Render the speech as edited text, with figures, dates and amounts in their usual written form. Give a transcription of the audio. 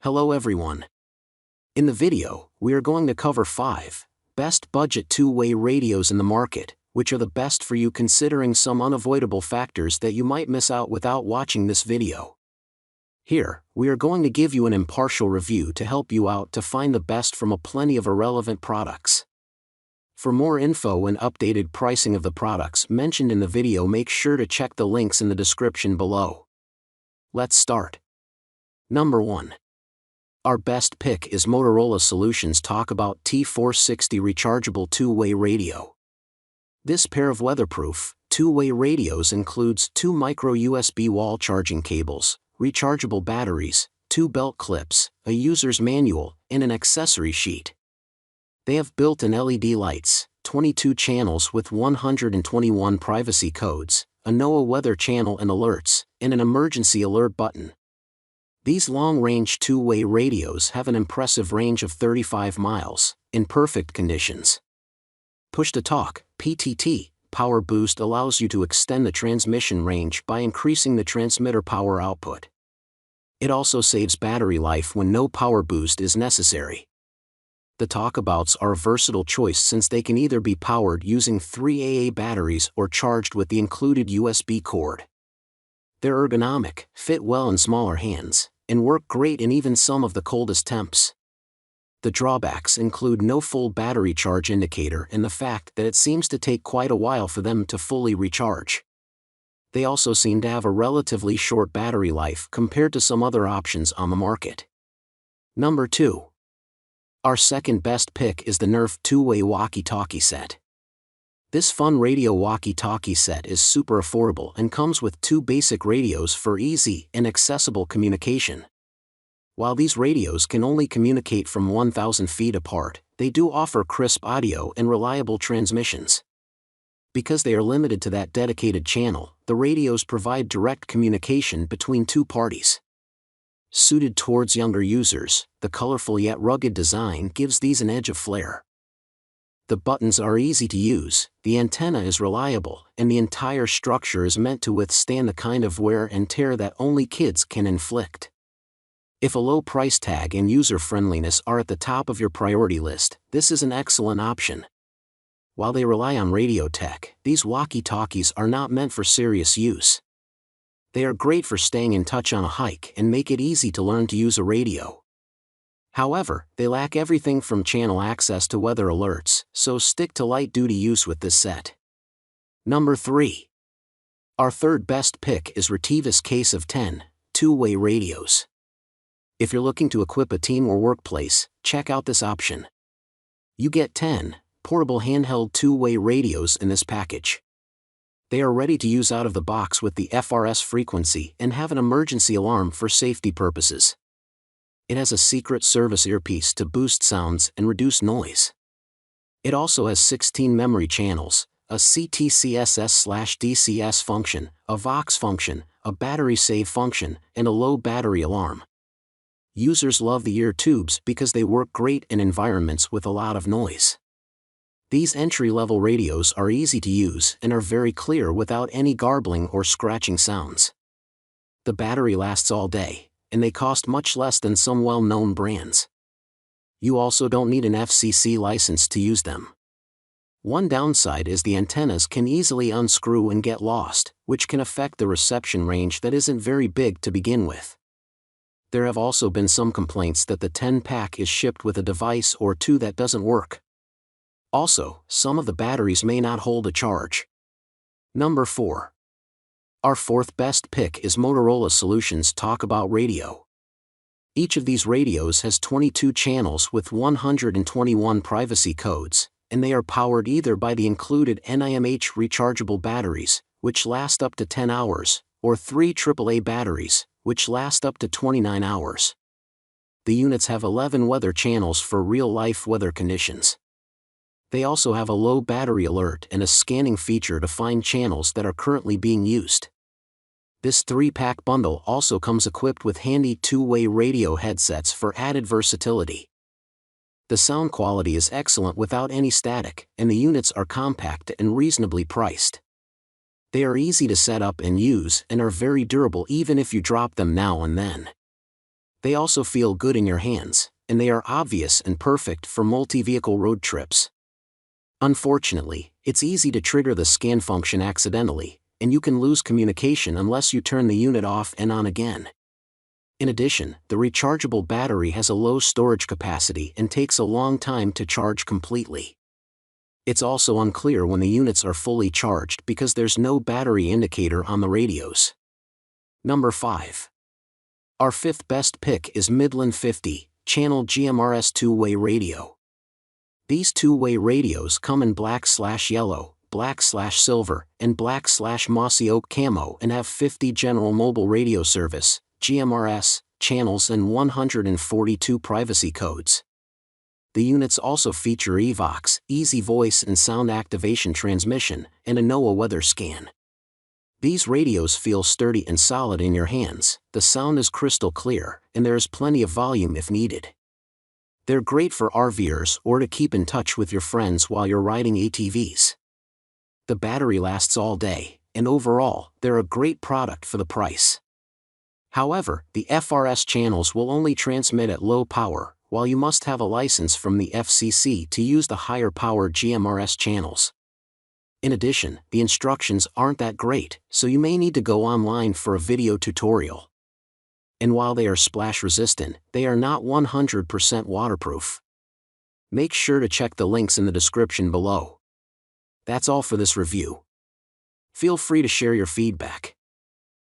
Hello everyone. In the video, we are going to cover 5 best budget two-way radios in the market, which are the best for you considering some unavoidable factors that you might miss out without watching this video. Here, we are going to give you an impartial review to help you out to find the best from a plenty of irrelevant products. For more info and updated pricing of the products mentioned in the video, make sure to check the links in the description below. Let's start. Number 1. Our best pick is Motorola Solutions Talkabout T460 Rechargeable Two-Way Radio. This pair of weatherproof, two-way radios includes 2 micro USB wall charging cables, rechargeable batteries, 2 belt clips, a user's manual, and an accessory sheet. They have built-in LED lights, 22 channels with 121 privacy codes, a NOAA weather channel and alerts, and an emergency alert button. These long-range two-way radios have an impressive range of 35 miles, in perfect conditions. Push-to-talk, PTT, power boost allows you to extend the transmission range by increasing the transmitter power output. It also saves battery life when no power boost is necessary. The Talkabouts are a versatile choice since they can either be powered using 3 AA batteries or charged with the included USB cord. They're ergonomic, fit well in smaller hands, and work great in even some of the coldest temps. The drawbacks include no full battery charge indicator and the fact that it seems to take quite a while for them to fully recharge. They also seem to have a relatively short battery life compared to some other options on the market. Number 2. Our second best pick is the Nerf two-way walkie-talkie set. This fun radio walkie-talkie set is super affordable and comes with 2 basic radios for easy and accessible communication. While these radios can only communicate from 1,000 feet apart, they do offer crisp audio and reliable transmissions. Because they are limited to that dedicated channel, the radios provide direct communication between 2 parties. Suited towards younger users, the colorful yet rugged design gives these an edge of flair. The buttons are easy to use, the antenna is reliable, and the entire structure is meant to withstand the kind of wear and tear that only kids can inflict. If a low price tag and user-friendliness are at the top of your priority list, this is an excellent option. While they rely on radio tech, these walkie-talkies are not meant for serious use. They are great for staying in touch on a hike and make it easy to learn to use a radio. However, they lack everything from channel access to weather alerts, so stick to light-duty use with this set. Number 3. Our third best pick is Retevis Case of 10 two-way radios. If you're looking to equip a team or workplace, check out this option. You get 10 portable handheld two-way radios in this package. They are ready to use out of the box with the Rvers frequency and have an emergency alarm for safety purposes. It has a secret service earpiece to boost sounds and reduce noise. It also has 16 memory channels, a CTCSS/DCS function, a Vox function, a battery save function, and a low battery alarm. Users love the ear tubes because they work great in environments with a lot of noise. These entry-level radios are easy to use and are very clear without any garbling or scratching sounds. The battery lasts all day, and they cost much less than some well-known brands. You also don't need an FCC license to use them. One downside is the antennas can easily unscrew and get lost, which can affect the reception range that isn't very big to begin with. There have also been some complaints that the 10-pack is shipped with a device or 2 that doesn't work. Also, some of the batteries may not hold a charge. Number 4. Our fourth best pick is Motorola Solutions Talkabout Radio. Each of these radios has 22 channels with 121 privacy codes, and they are powered either by the included NIMH rechargeable batteries, which last up to 10 hours, or 3 AAA batteries, which last up to 29 hours. The units have 11 weather channels for real-life weather conditions. They also have a low battery alert and a scanning feature to find channels that are currently being used. This 3-pack bundle also comes equipped with handy two-way radio headsets for added versatility. The sound quality is excellent without any static, and the units are compact and reasonably priced. They are easy to set up and use and are very durable even if you drop them now and then. They also feel good in your hands, and they are obvious and perfect for multi-vehicle road trips. Unfortunately, it's easy to trigger the scan function accidentally, and you can lose communication unless you turn the unit off and on again. In addition, the rechargeable battery has a low storage capacity and takes a long time to charge completely. It's also unclear when the units are fully charged because there's no battery indicator on the radios. Number 5. Our 5th best pick is Midland 50-channel GMRS two-way radio. These two-way radios come in black/yellow, black/silver, and black/mossy oak camo and have 50 General Mobile Radio Service, GMRS, channels and 142 privacy codes. The units also feature EVOX, easy voice and sound activation transmission, and a NOAA weather scan. These radios feel sturdy and solid in your hands, the sound is crystal clear, and there is plenty of volume if needed. They're great for Rvers or to keep in touch with your friends while you're riding ATVs. The battery lasts all day, and overall, they're a great product for the price. However, the FRS channels will only transmit at low power, while you must have a license from the FCC to use the higher power GMRS channels. In addition, the instructions aren't that great, so you may need to go online for a video tutorial. And while they are splash resistant, they are not 100% waterproof. Make sure to check the links in the description below. That's all for this review. Feel free to share your feedback.